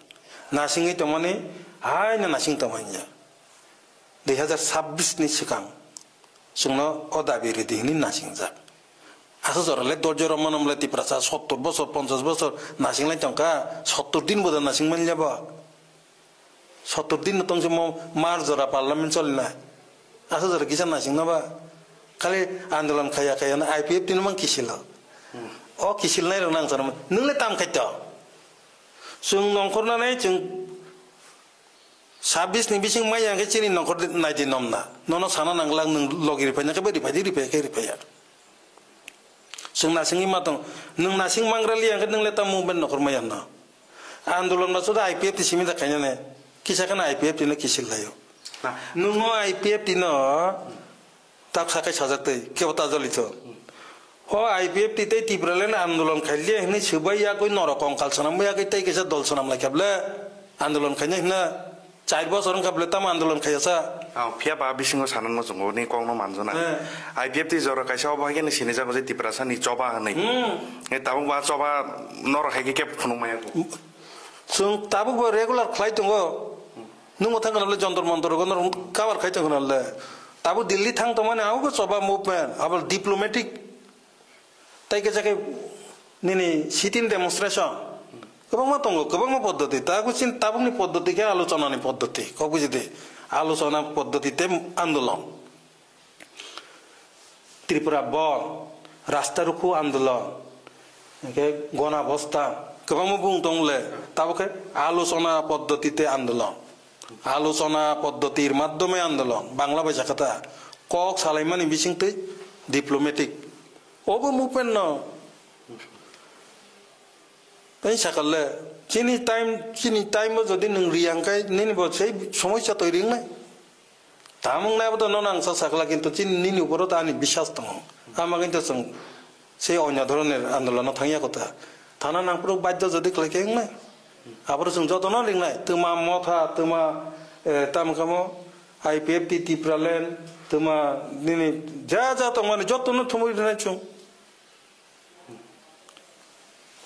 S3: নাসিংই তমানে high না নাসিং তমাইয়া 2026 নি সিকাং সুংনো অদাবি রিদিনি নাসিংজাক আসো জরালে দর্জ রমনমলে তিপ্রাসা 70 বছর 50 বছর নাসিংলাই তংকা 70 দিন বদা নাসিং মানলাবা 70 দিন তংসে মার জরা পার্লামেন্ট চলনা asal dari kisah nasi napa kali andalan kaya na IPF itu memang kisil oh kisil nai renang sana nungle tam kaita sung nongkor na nai sung sabis ni bising maya yang kecil nongkor nai di nomna nono sana nanglang nung logi ripanya ke beri ripaya sung nasi ngi matong nung nasi mangrali yang kedeng letam muben nongkor maya na andalan maksudnya IPF di sini tak kayaknya nih kisah kan IPF itu kisil layo nungo IPF dino tak sakai sajate kebota jolito o IPF tite tibralen आंदोलन खाइले हने सुबैया कोई नरकं खालसनाम या कै तै केसा दलसनाम लाखेबले आंदोलन खाइने हना 4 बছर खाबले ताम आंदोलन खायसा
S2: फिया बा बिसिङो सानन म जंगो नि कंगनो मानजना IPF ति जरा काइसा बागे नि सिने जागो जे तिब्रासा नि चबा हनै ए ताबु बा चबा नर हाइके के फुनुमाया
S3: जों ताबु रेगुलार फ्लाइट दंगो nung otang kanal jontor montor kono kabar kaita kanal tabu Delhi thang to mane augo soba movement abal diplomatic tai ke jake nini sitin demonstration kobang ma tongo kobang ma poddoti tagu sin tabung ni poddoti ke alochona ni poddoti ko bujide alochona poddoti te andolon Tripura bond rasta ruku andolon ke gona bosta kobang ma bung tongle tabu ke alochona poddoti te andolon আলোচনা পদ্ধতির মাধ্যমে আন্দোলন বাংলা ভাষা কথা cock সালাইমানি বিসিংতে diplomatic ওগো movement ন তাই সাকালে চিনি টাইম যদি নং রিয়াংকাই নিনি ব সেই সমস্যা তৈরি নাই তামং নাই বদ ননাং সাকলা কিন্তু চিনি নিনি উপর তানি বিশ্বাস দङ আমা কিন্তু সেই অন্য ধরনের আন্দোলন থাঙ্গিয়া কথা থানা নাংপুর বাধ্য যদি ক্লাইকে নাই Apalagi sung jodoh nol ring nai, tema motha, tema tam kamu IPF di Tipralen, tema ini jaja teman jodoh nol temu di nacung.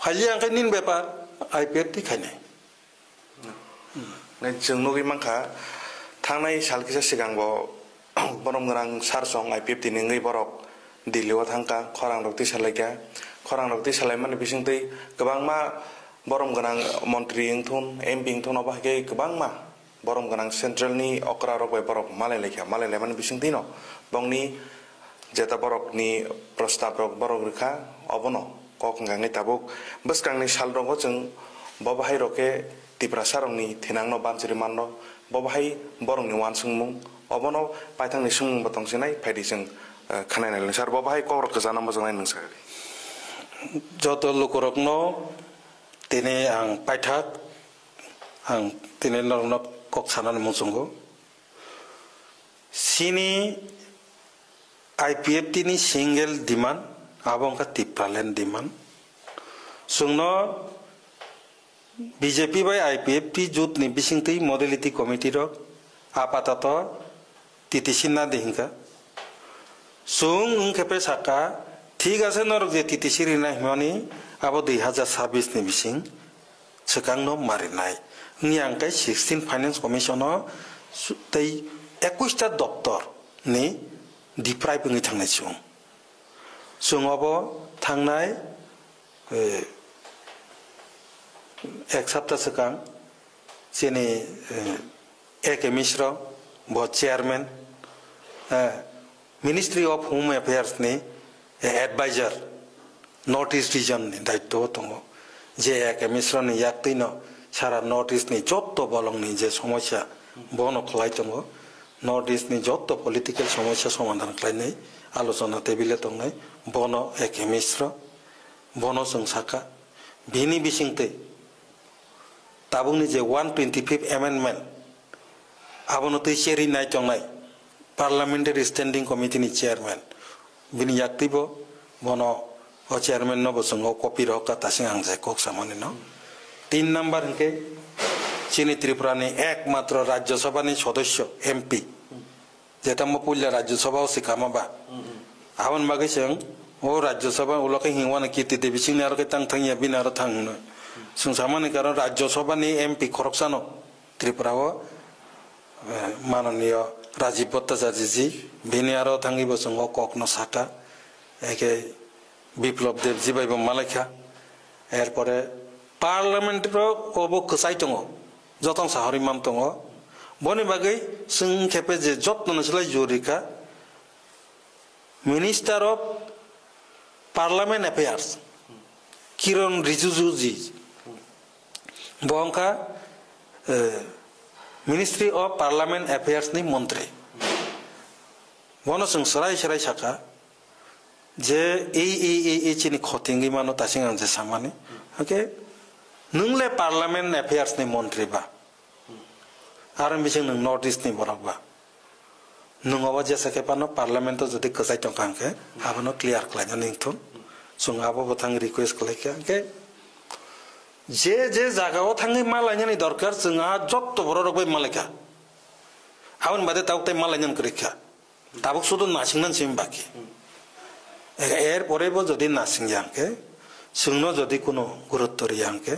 S3: Hal yang kainin bepa IPF di kene.
S2: Nai jeng nugi mangka, tangnai sal kisah sigang bo borom ngerang sarsong IPF di nengai borok di lewat hangka, korang dokti salai mana bising tei kebang ma borom ganang Montri ingthun MP ingthun obah ke kebang ma borom ganang central ni okra rok bai borok malai man bising tino bong ni jeta borok ni prostab rok borok rekha obono kok ngangai tabuk bus kang ni sal rok jeng babahai roke tiprasa rok ni thinang no banjiri manno babahai borong ni wan sungmung obono paithang ni sungmung batong sinai phaidi jeng खानायनाय सार बाहाय cover जाना मोजां नाय नोंसार
S3: जत लोकरकनो तिने आं पाइथाक आं तिने नरनो कक सानान मुसुंगो सिनी IPFT ni single demand abang ka tipralen demand sungno BJP by IPFT jut ni bisingti modality committee rok apatato titisina dehingka sung ungkepe saka ঠিক আছে নরক যে তিতিসিরি নাই হনি আবো 2026 নি বিসিং সেকাংনো মারি নাই নি আংকাই 16 ফাইনান্স কমিশন তৈ 21 টা দপ্তর নি ডিপ্রাই বঙ্গি থাংনাই সুং সুংবো থাংনাই এক সপ্তাহ সেকাং যেনি একে মিশ্র ব chairman ministry of home affairs নি advisor North East region ni daitto tongo je ek misra ni yakti no sara North East ni jotto bolong ni je somosya bono khlai tongo North East ni jotto political somosya সমাধান khlai nei আলোচনা টেবিলে tongai bono ek misra bono sungsaka bini bisingte tabungni je 125th amendment abono tei cheri nai tongai parliamentary standing committee ni chairman bini yaktibo bono o chairman no bosungo copy roka tasing angje kok samani no 3 number ke chini tripura ni ekmatro rajya sabha ni সদস্য MP jeta mo pulla rajya sabha o sikama ba awan bagi sing o rajya sabha uloke hingwana kiti debi sing nar ke tang thang ya binar thang no sung samani karon rajya sabha ni MP khoroksano tripura o মাননীয় রাজীব ভট্টাচার্যজি বিনিয়ারও থাঙ্গিব সঙ্গ ককনো সাটা একে বিপ্লব দেবজি বাইব মালেখা এরপরে পার্লামেন্টের of কসাই দङ যতন সাহরি মাম দङ বনি বাগै जों खेपे जे যত্ন নসলাই জরিকা minister of parliament affairs Kiren রিজিজুজি বংকা Ministry of Parliament Affairs ni Montri. Bono sung sarai saka je chini khotingi mano tasing anje samani. Okay. Nungle Parliament Affairs ni Montri ba. Aram bising nung North East ni borak ba. Nung awa jasa ke pano Parliament to jodi kasai tongkang ke abano clear klanya ningthun. Sung abo botang request kleke. Okay. যে যে জায়গাও থাঙ্গি মালাইনি দরকার जोंहा যত বড় রকম মালিকা আউন বাদে তাওতে মালাইন করিখা তাবক শুধু নাসিংনান সিম বাকি এর পরেও যদি নাসিং যাংকে जोंनो যদি কোনো গুরুত্ব রিয়াংকে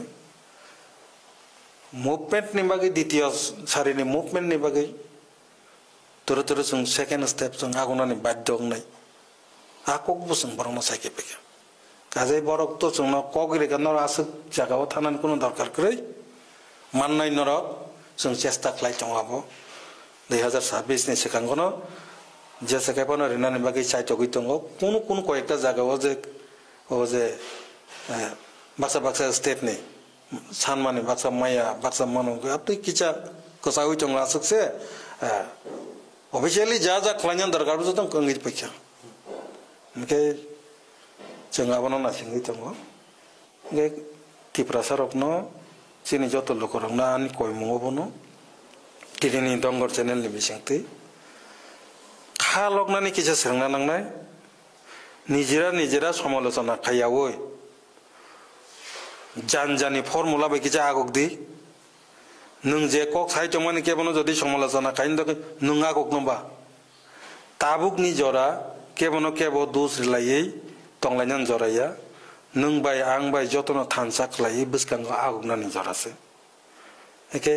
S3: মুভমেন্ট নিবাগে দ্বিতীয় সারিনি মুভমেন্ট নিবাগে তোর তোর जों সেকেন্ড স্টেপ जों আগুনানি বাধ্য নাই আকক বসং বরং সাইকে পেকে কাজে বরক তো जोंनो কগরে গানর আসক জায়গাও থানান কোনো দরকার করে মাননাই নরক जों চেষ্টা খাই চঙাবো 2026 ni সেকাঙ্গনো যে সেকাপন রিনানি বাকি চাইতগি দङ কোন কোন কয়েকটা জায়গাও যে ও যে বাক্সা বাক্সা স্টেট ni সানমানি বাক্সা মায়া বাক্সা মানো আপনি কিচা কসাউই দङ আসকছে অফিশিয়ালি যা যা খালাইন দরকার তো কঙ্গি পক্ষা ওকে जों आबनो नासिंगि दङ गे तिप्रासारकनो सिनि जत लोकरंना आनि कयमुङबनो तिरिनि दंगर चैनल नि बिसिंति खालकनानि किसा सोंना नांनाय निजिरा समालोचना खायावै जानजानि फर्मुला बाय किसा आगकदि नों जे कक साइतमानि केबनो जदि समालोचना खाइन दक नों आगकनोबा ताबुकनि जरा केबनो केबो दोस रिलायै tonglanyan joraya nung bai ang bai jotono thansa khlai biskang agugnani jorase eke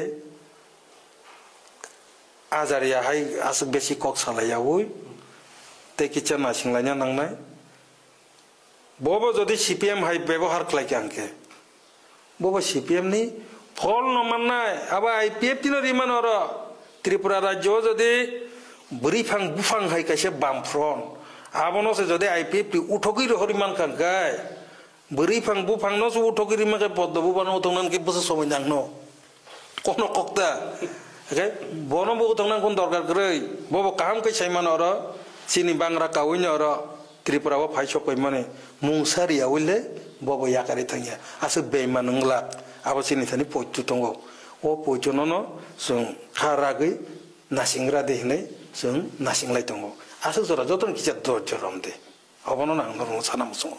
S3: azaria hai asuk beshi kok salaya oi te kichana singlanya nangnai bobo jodi CPM hai ব্যবহার khlai kangke bobo CPM ni ফল no mannai aba IPFT no riman oro Tripura rajyo jodi burifang bufang hai kaise bamfront आबनो से जदे IPFT उठोगी Hariman खांगाय बरी फांग बु फांग न सु उठोगी रिमा के पदबु बानो उठोंनान के बस समय नांगनो कोनो कक्ता ओके बोनो बु उठोंनान कोन दरकार गरै बबो काम के साइमान अर sini bangra kawinnya ora Tripura wa paisok koi mane mungsari ya wile bobo yakari tanya asu beiman ngelak apa sini tani pocu tongo o pocu nono sung haragi nasingra deh ne sung nasing lai tongo asu zora joton kicat do jorom de apa nono nang nono sana musungo